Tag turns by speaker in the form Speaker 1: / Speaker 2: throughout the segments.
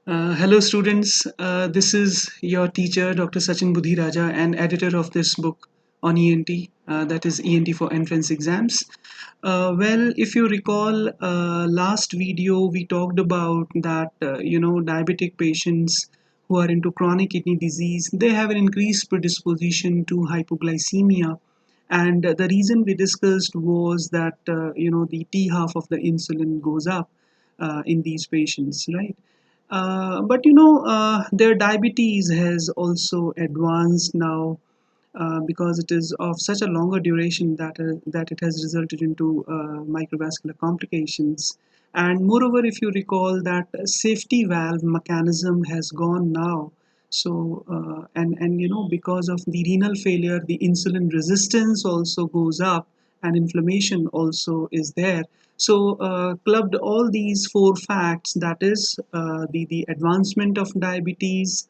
Speaker 1: Hello, students. This is your teacher, Dr. Sachin Budhiraja, and editor of this book on ENT, that is ENT for entrance exams. If you recall, last video we talked about that, diabetic patients who are into chronic kidney disease, they have an increased predisposition to hypoglycemia. And the reason we discussed was that, the T half of the insulin goes up in these patients, right? Their diabetes has also advanced now because it is of such a longer duration that it has resulted into microvascular complications. And moreover, if you recall, that safety valve mechanism has gone now. Because of the renal failure, the insulin resistance also goes up, and inflammation also is there. Clubbed all these four facts, that is the advancement of diabetes,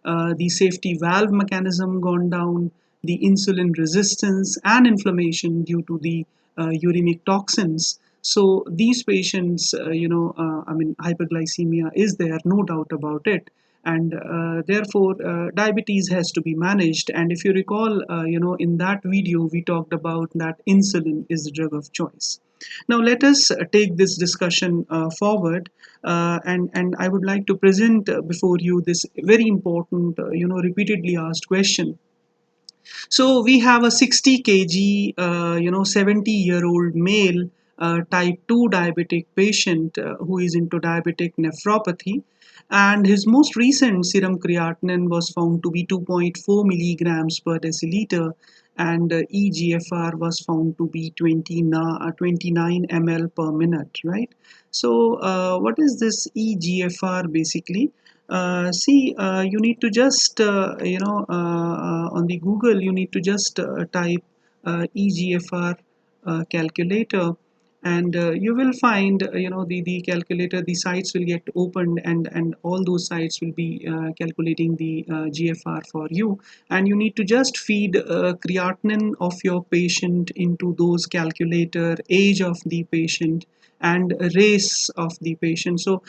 Speaker 1: the safety valve mechanism gone down, the insulin resistance and inflammation due to the uremic toxins. So these patients, hyperglycemia is there, no doubt about it. And therefore, diabetes has to be managed. And if you recall, in that video, we talked about that insulin is the drug of choice. Now, let us take this discussion forward, and I would like to present before you this very important, repeatedly asked question. So we have a 60 kg, 70-year-old male type 2 diabetic patient who is into diabetic nephropathy, and his most recent serum creatinine was found to be 2.4 milligrams per deciliter, and EGFR was found to be 29 ml per minute, right? What is this EGFR basically? You need to just, on the Google, you need to just type EGFR calculator, and you will find, the calculator, the sites will get opened, and all those sites will be calculating the GFR for you. And you need to just feed creatinine of your patient into those calculator, age of the patient, and race of the patient. So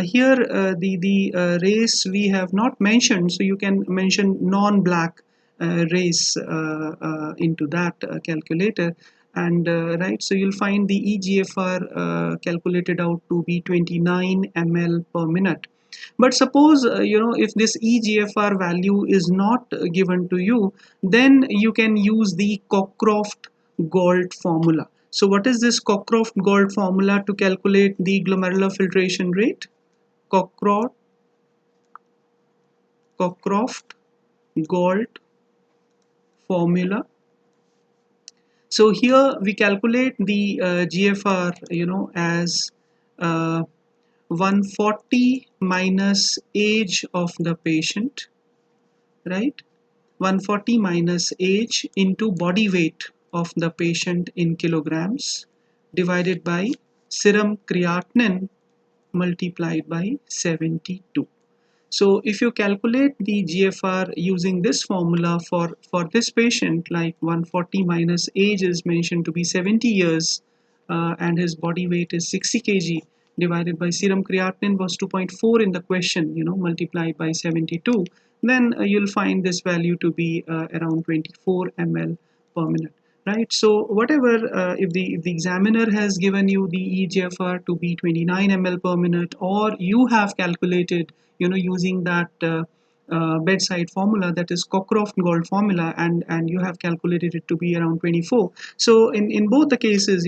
Speaker 1: here the race we have not mentioned, so you can mention non-black race into that calculator. And right, so you'll find the EGFR calculated out to be 29 ml per minute. But suppose, if this EGFR value is not given to you, then you can use the Cockcroft-Gault formula. So what is this Cockcroft-Gault formula to calculate the glomerular filtration rate? Cockcroft, Cockcroft-Gault formula. So here we calculate the GFR, as uh, 140 minus age of the patient, right? 140 minus age into body weight of the patient in kilograms, divided by serum creatinine multiplied by 72. So if you calculate the GFR using this formula for this patient, like 140 minus age is mentioned to be 70 years, and his body weight is 60 kg, divided by serum creatinine was 2.4 in the question, multiplied by 72, then you'll find this value to be around 24 ml per minute. Right, so whatever, if the examiner has given you the EGFR to be 29 ml per minute, or you have calculated, using that bedside formula, that is Cockcroft-Gault formula, and you have calculated it to be around 24. So in both the cases,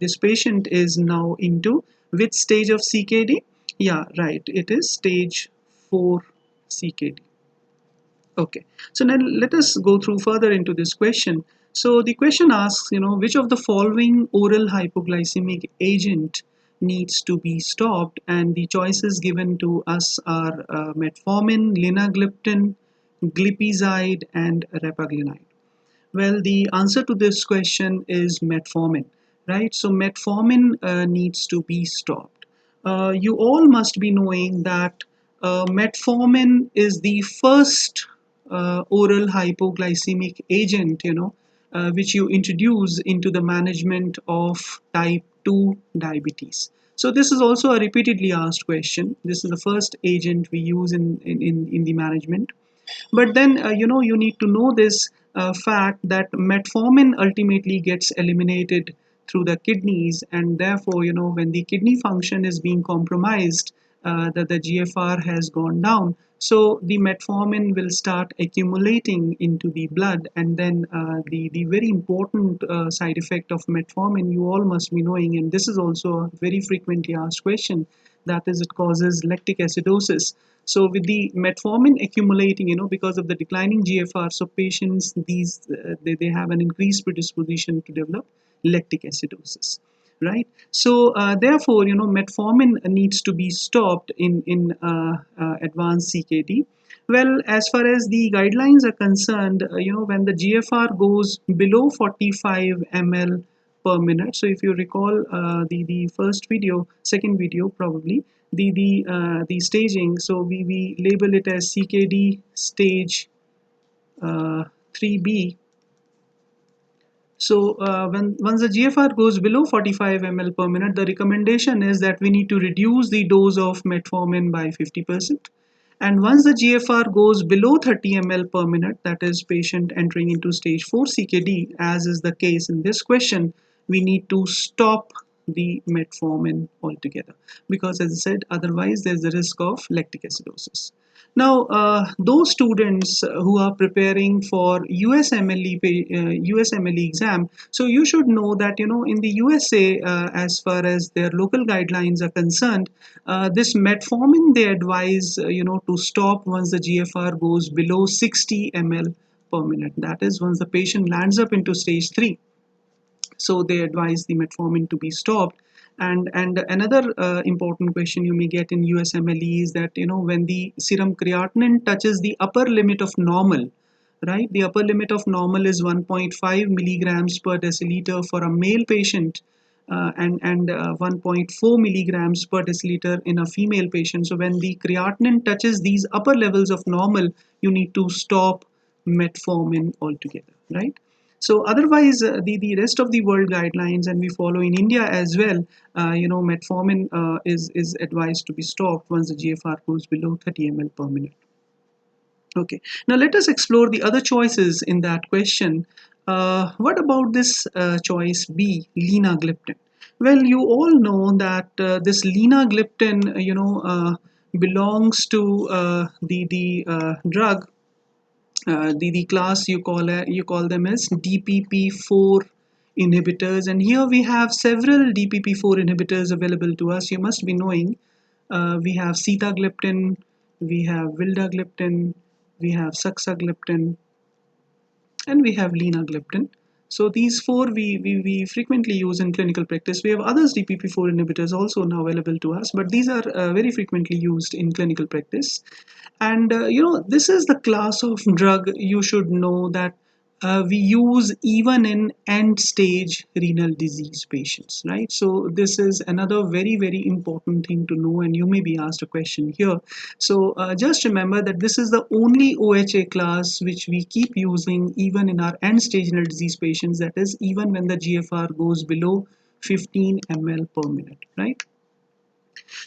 Speaker 1: this patient is now into which stage of CKD? Yeah, right, it is stage 4 CKD. Okay, so now let us go through further into this question. So the question asks, which of the following oral hypoglycemic agent needs to be stopped? And the choices given to us are metformin, linagliptin, glipizide, and repaglinide. Well, the answer to this question is metformin, right? So metformin needs to be stopped. You all must be knowing that metformin is the first oral hypoglycemic agent, which you introduce into the management of type 2 diabetes. So this is also a repeatedly asked question. This is the first agent we use in the management. But then, you need to know this fact that metformin ultimately gets eliminated through the kidneys, and therefore, when the kidney function is being compromised, that the GFR has gone down. So the metformin will start accumulating into the blood, and then the very important side effect of metformin, you all must be knowing, and this is also a very frequently asked question, that is, it causes lactic acidosis. So with the metformin accumulating, because of the declining GFR, so patients, they have an increased predisposition to develop lactic acidosis, right? So therefore, metformin needs to be stopped in advanced CKD. Well, as far as the guidelines are concerned, when the GFR goes below 45 ml per minute. So if you recall the first video, second video probably, the staging. So we label it as CKD stage 3B. So when once the GFR goes below 45 ml per minute, the recommendation is that we need to reduce the dose of metformin by 50%. And once the GFR goes below 30 ml per minute, that is patient entering into stage 4 CKD, as is the case in this question, we need to stop the metformin altogether, because as I said, otherwise there's a risk of lactic acidosis. Now, those students who are preparing for USMLE exam, so you should know that in the USA, as far as their local guidelines are concerned, this metformin they advise to stop once the GFR goes below 60 ml per minute. That is, once the patient lands up into stage 3. So they advise the metformin to be stopped. And another important question you may get in USMLE is that when the serum creatinine touches the upper limit of normal, right? The upper limit of normal is 1.5 milligrams per deciliter for a male patient, and 1.4 milligrams per deciliter in a female patient. So when the creatinine touches these upper levels of normal, you need to stop metformin altogether, right? So otherwise, the rest of the world guidelines, and we follow in India as well, metformin is advised to be stopped once the GFR goes below 30 ml per minute. Okay, now let us explore the other choices in that question. What about this choice B, linagliptin? Well, you all know that this linagliptin, belongs to the drug, the class you call them as DPP4 inhibitors, and here we have several DPP4 inhibitors available to us. You must be knowing we have sitagliptin, we have vildagliptin, we have saxagliptin, and we have linagliptin. So these four we frequently use in clinical practice. We have others DPP4 inhibitors also now available to us, but these are very frequently used in clinical practice. And this is the class of drug you should know that we use even in end stage renal disease patients, right? So this is another very important thing to know, and you may be asked a question here. So just remember that this is the only OHA class which we keep using even in our end stage renal disease patients, that is, even when the GFR goes below 15 ml per minute, right?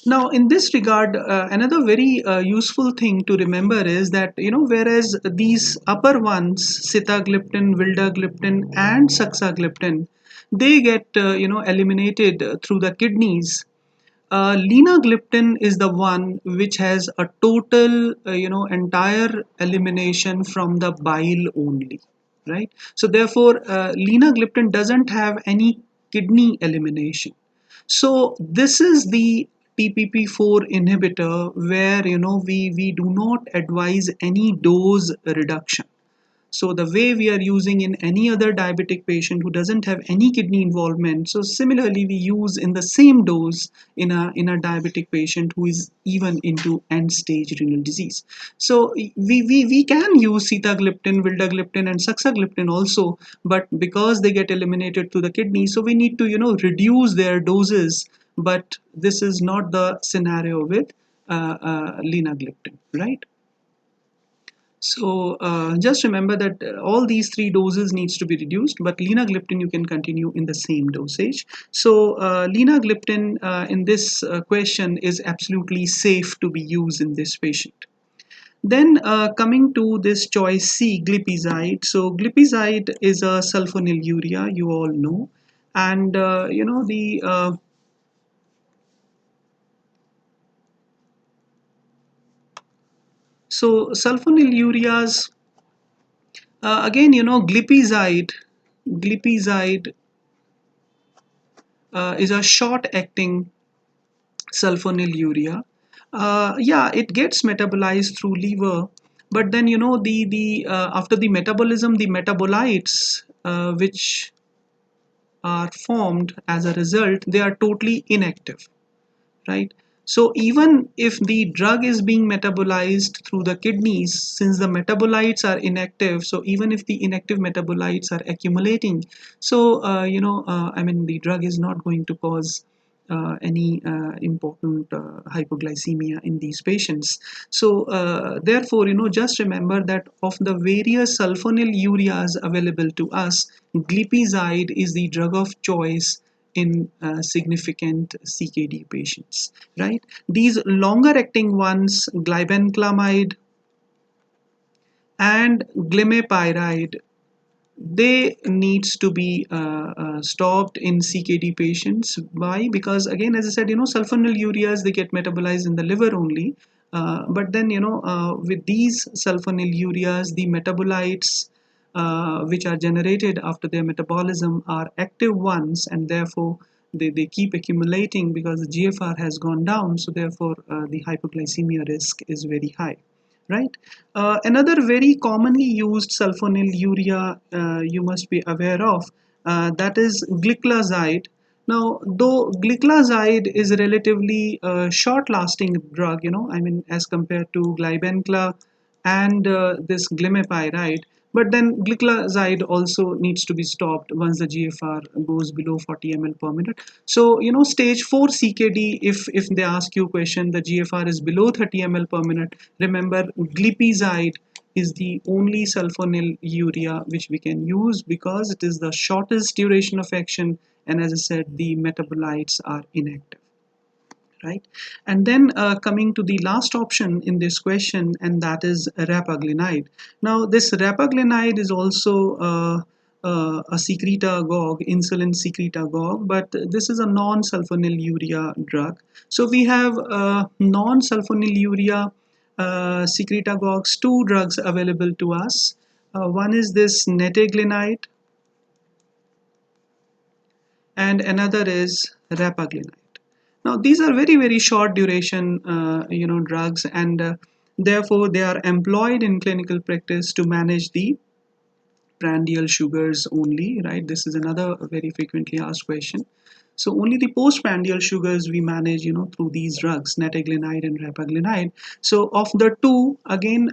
Speaker 1: Now, in this regard, another very useful thing to remember is that, whereas these upper ones, sitagliptin, vildagliptin, and saxagliptin, they get, eliminated through the kidneys. Linagliptin is the one which has a total, entire elimination from the bile only, right? So therefore, linagliptin doesn't have any kidney elimination. So this is the TPP4 inhibitor where we do not advise any dose reduction. So the way we are using in any other diabetic patient who doesn't have any kidney involvement, so similarly we use in the same dose in a diabetic patient who is even into end stage renal disease. So we can use sitagliptin, vildagliptin, and saxagliptin also, but because they get eliminated to the kidney, so we need to reduce their doses. But this is not the scenario with linagliptin, right? So just remember that all these three doses needs to be reduced, but linagliptin you can continue in the same dosage. So linagliptin in this question is absolutely safe to be used in this patient. Then coming to this choice C, glipizide. So glipizide is a sulfonylurea, you all know, and you know the so sulfonylureas again, you know, glipizide is a short-acting sulfonylurea. Yeah, it gets metabolized through liver, but then you know the after the metabolism, the metabolites which are formed as a result, they are totally inactive, right? So even if the drug is being metabolized through the kidneys, since the metabolites are inactive, so even if the inactive metabolites are accumulating, so I mean, the drug is not going to cause any important hypoglycemia in these patients. So therefore, you know, just remember that of the various sulfonylureas available to us, glipizide is the drug of choice in significant CKD patients, right? These longer acting ones, glibenclamide and glimepiride, they needs to be stopped in CKD patients. Why? Because again, as I said, you know, sulfonylureas, they get metabolized in the liver only. But then, you know, with these sulfonylureas, the metabolites which are generated after their metabolism are active ones, and therefore they keep accumulating because the GFR has gone down. So therefore, the hypoglycemia risk is very high, right? Another very commonly used sulfonylurea you must be aware of, that is gliclazide. Now, though gliclazide is a relatively short-lasting drug, you know, I mean, as compared to glibencla and this glimepiride, but then gliclazide also needs to be stopped once the GFR goes below 40 ml per minute. So, you know, stage 4 CKD, if they ask you a question, the GFR is below 30 ml per minute, remember glipizide is the only sulfonylurea which we can use because it is the shortest duration of action, and as I said, the metabolites are inactive, right? And then coming to the last option in this question, and that is rapaglinide. Now this rapaglinide is also a secretagogue, insulin secretagogue, but this is a non-sulfonylurea drug. So we have non-sulfonylurea secretagogues, two drugs available to us. One is this neteglinide and another is rapaglinide. Now these are very very short duration drugs, and therefore they are employed in clinical practice to manage the prandial sugars only, right? This is another very frequently asked question. So only the postprandial sugars we manage, you know, through these drugs, neteglinide and rapaglinide. So of the two, again,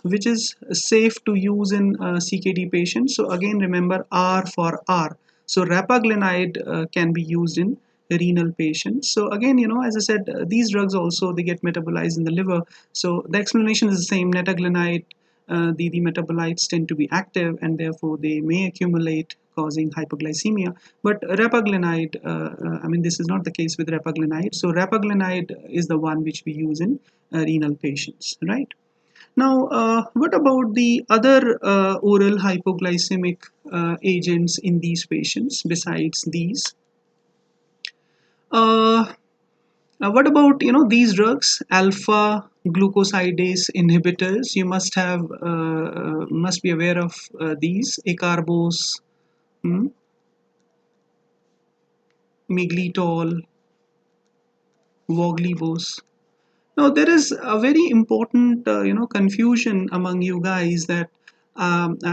Speaker 1: which is safe to use in CKD patients? So again, remember R for R. So rapaglinide can be used in renal patients. So again, you know, as I said, these drugs also, they get metabolized in the liver. So the explanation is the same. Neteglinide, the metabolites tend to be active, and therefore they may accumulate, causing hypoglycemia. But rapaglinide, I mean, this is not the case with rapaglinide. So rapaglinide is the one which we use in renal patients, right? Now, what about the other oral hypoglycemic agents in these patients besides these? Uh, what about, you know, these drugs, alpha glucosidase inhibitors? You must be aware of these, acarbose, hmm, miglitol, voglibose. Now there is a very important confusion among you guys that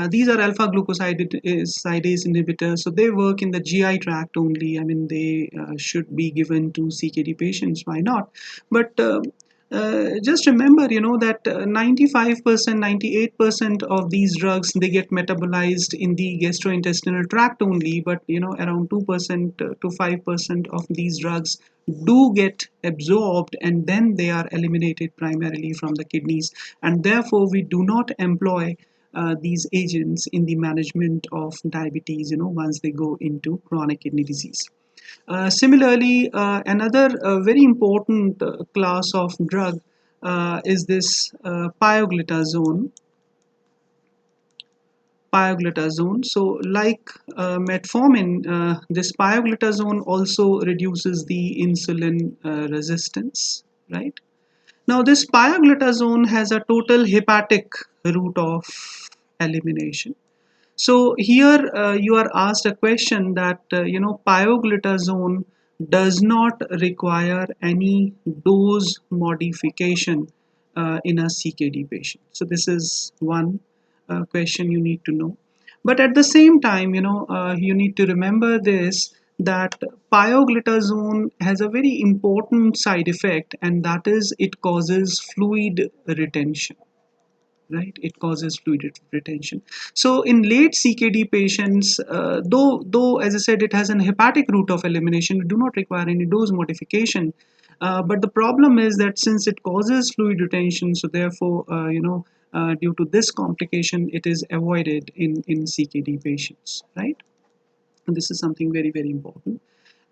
Speaker 1: these are alpha glucosidase inhibitors, so they work in the GI tract only. I mean, they should be given to CKD patients. Why not? But Just remember, that 95%, 98% of these drugs, they get metabolized in the gastrointestinal tract only, but around 2% to 5% of these drugs do get absorbed, and then they are eliminated primarily from the kidneys, and therefore we do not employ these agents in the management of diabetes, once they go into chronic kidney disease. Similarly, another very important class of drug is this pioglitazone. So, like metformin, this pioglitazone also reduces the insulin resistance, right? Now, this pioglitazone has a total hepatic route of elimination. So here you are asked a question that pioglitazone does not require any dose modification in a CKD patient. So this is one question you need to know. But at the same time, you need to remember this, that pioglitazone has a very important side effect, and that is it causes fluid retention, right? It causes fluid retention. So in late CKD patients, though as I said, it has an hepatic route of elimination, we do not require any dose modification. But the problem is that since it causes fluid retention, so therefore, due to this complication, it is avoided in CKD patients, right? And this is something very, very important.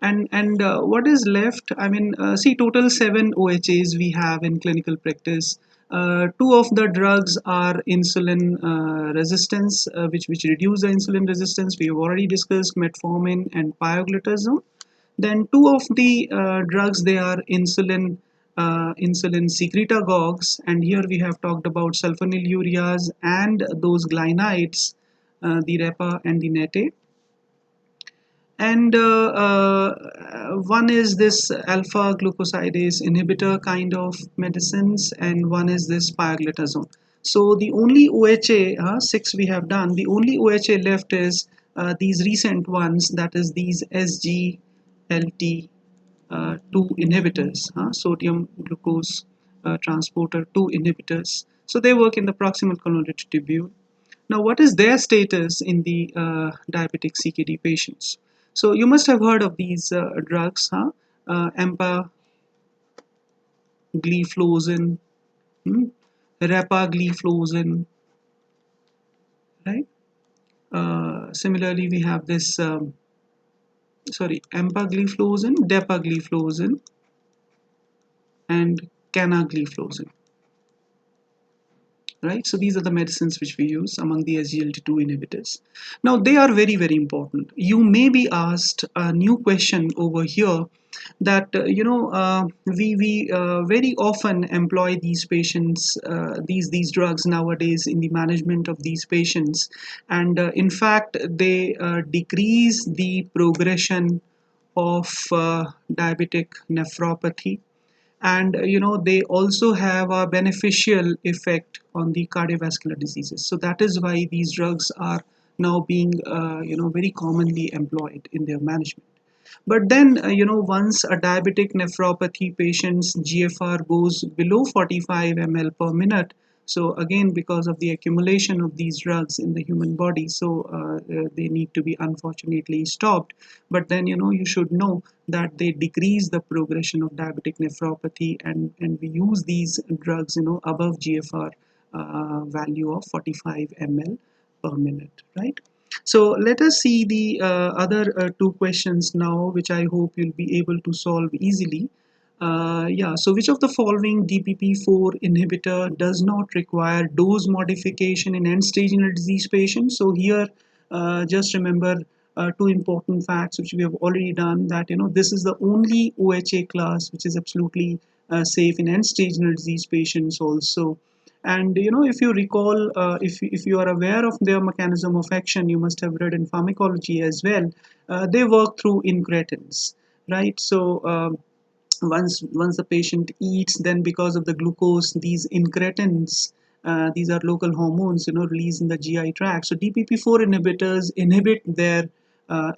Speaker 1: And what is left? I mean, see, total 7 OHAs we have in clinical practice. Two of the drugs are insulin resistance, which reduce the insulin resistance. We have already discussed metformin and pioglitazone. Then two of the drugs, they are insulin secretagogues, and here we have talked about sulfonylureas and those glinides, the repa and the nete. And one is this alpha glucosidase inhibitor kind of medicines, and one is this pioglitazone. So the only OHA, six we have done, the only OHA left is these recent ones, that is these SGLT2 inhibitors, sodium glucose transporter 2 inhibitors. So they work in the proximal colonnade tubule. Now, what is their status in the diabetic CKD patients? So you must have heard of these drugs, empagliflozin, hmm, repagliflozin, right? Similarly, we have this, empagliflozin, dapagliflozin, and canagliflozin. Right, so these are the medicines which we use among the SGLT2 inhibitors. Now they are very, very important. You may be asked a new question over here, that we very often employ these patients, these drugs nowadays in the management of these patients, and in fact they decrease the progression of diabetic nephropathy, and they also have a beneficial effect on the cardiovascular diseases. So that is why these drugs are now being very commonly employed in their management. But then, once a diabetic nephropathy patient's GFR goes below 45 ml per minute, so again, because of the accumulation of these drugs in the human body, so they need to be unfortunately stopped. But then, you should know that they decrease the progression of diabetic nephropathy, and we use these drugs, above GFR value of 45 ml per minute, right? So let us see the other two questions now, which I hope you'll be able to solve easily. Yeah, so which of the following DPP4 inhibitor does not require dose modification in end-stage renal disease patients? So here, just remember two important facts which we have already done, that this is the only OHA class which is absolutely safe in end-stage renal disease patients also. And if you recall, if you are aware of their mechanism of action, you must have read in pharmacology as well. They work through incretins, right? So once the patient eats, then because of the glucose, these incretins, these are local hormones, released in the GI tract. So DPP4 inhibitors inhibit their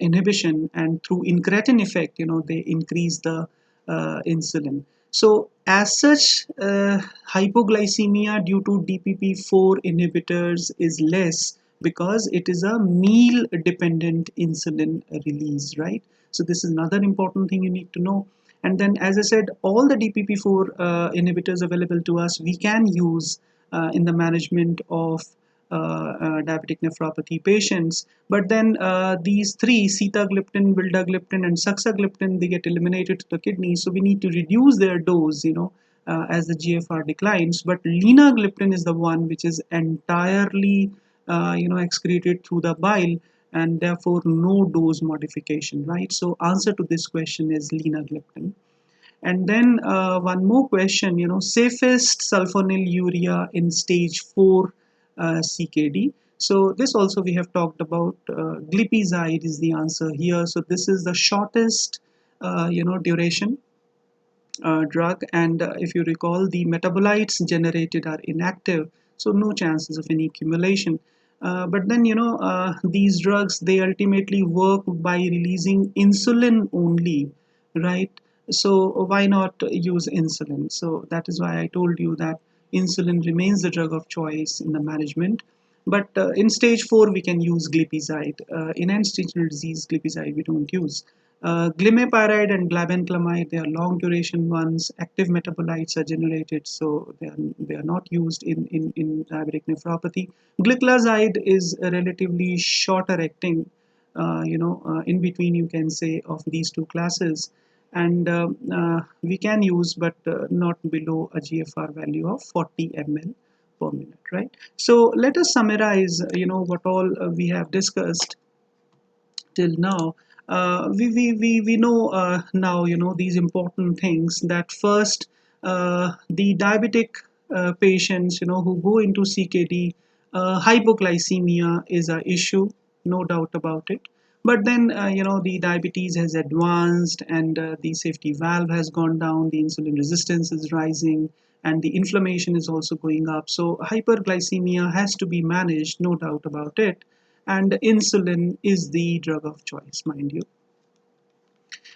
Speaker 1: inhibition, and through incretin effect, they increase the insulin. So as such, hypoglycemia due to DPP-4 inhibitors is less because it is a meal dependent insulin release, right? So this is another important thing you need to know. And then, as I said, all the DPP-4 inhibitors available to us, we can use in the management of diabetic nephropathy patients. But then these three, sitagliptin, vildagliptin, and saxagliptin, they get eliminated to the kidney. So we need to reduce their dose, as the GFR declines. But linagliptin is the one which is entirely, excreted through the bile, and therefore no dose modification, right? So answer to this question is linagliptin. And then one more question, safest sulfonylurea in stage 4 CKD. So this also we have talked about. Glipizide is the answer here. So this is the shortest, duration drug, and if you recall, the metabolites generated are inactive, so no chances of any accumulation. But then, these drugs, they ultimately work by releasing insulin only, right? So why not use insulin? So that is why I told you that insulin remains the drug of choice in the management. But in stage 4, we can use glipizide. In end-stage renal disease, glipizide we don't use. Glimepiride and glibenclamide, they are long duration ones. Active metabolites are generated, so they are not used in diabetic nephropathy. Gliclazide is a relatively shorter acting, in between, you can say, of these two classes. And we can use, but not below a GFR value of 40 ml per minute, right? So let us summarize, what all we have discussed till now. We know now, these important things, that first, the diabetic patients, who go into CKD, hypoglycemia is an issue, no doubt about it. But then, the diabetes has advanced, and the safety valve has gone down, the insulin resistance is rising, and the inflammation is also going up. So hyperglycemia has to be managed, no doubt about it. And insulin is the drug of choice, mind you.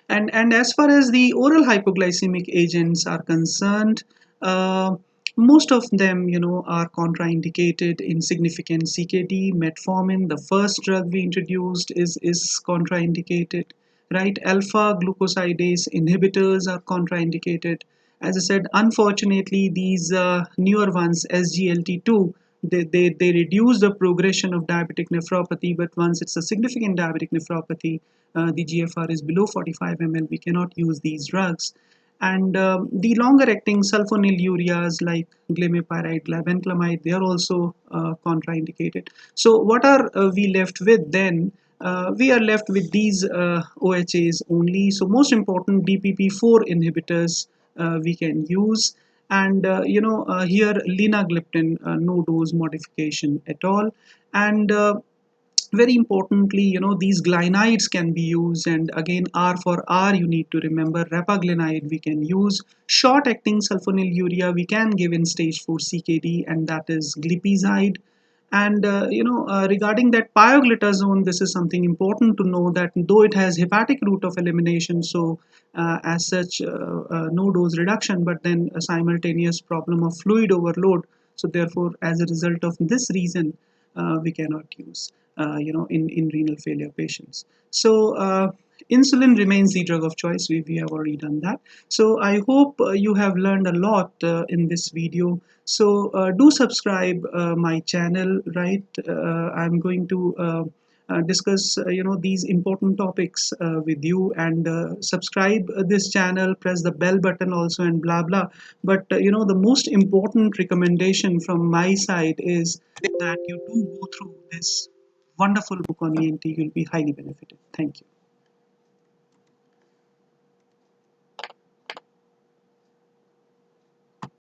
Speaker 1: And as far as the oral hypoglycemic agents are concerned, uh, most of them, are contraindicated in significant CKD. Metformin, the first drug we introduced, is contraindicated, right? Alpha glucosidase inhibitors are contraindicated. As I said, unfortunately, these newer ones, SGLT2, they reduce the progression of diabetic nephropathy, but once it's a significant diabetic nephropathy, the GFR is below 45 ml, we cannot use these drugs. And the longer acting sulfonylureas like glimepiride, glibenclamide, they are also contraindicated. So what are we left with then? We are left with these OHAs only. So most important, DPP-4 inhibitors we can use. And here linagliptin, no dose modification at all. And very importantly, these glinides can be used, and again, R for R, you need to remember, rapaglinide we can use. Short acting sulfonylurea we can give in stage 4 CKD, and that is glipizide. And regarding that pioglitazone, this is something important to know, that though it has hepatic route of elimination, so as such, no dose reduction, but then a simultaneous problem of fluid overload. So therefore, as a result of this reason, we cannot use, in renal failure patients. So insulin remains the drug of choice. We have already done that. So I hope you have learned a lot in this video. So do subscribe my channel, right? I'm going to discuss these important topics with you, and subscribe this channel, press the bell button also, and blah blah. But the most important recommendation from my side is that you do go through this wonderful book on ENT. You'll be highly benefited. Thank you.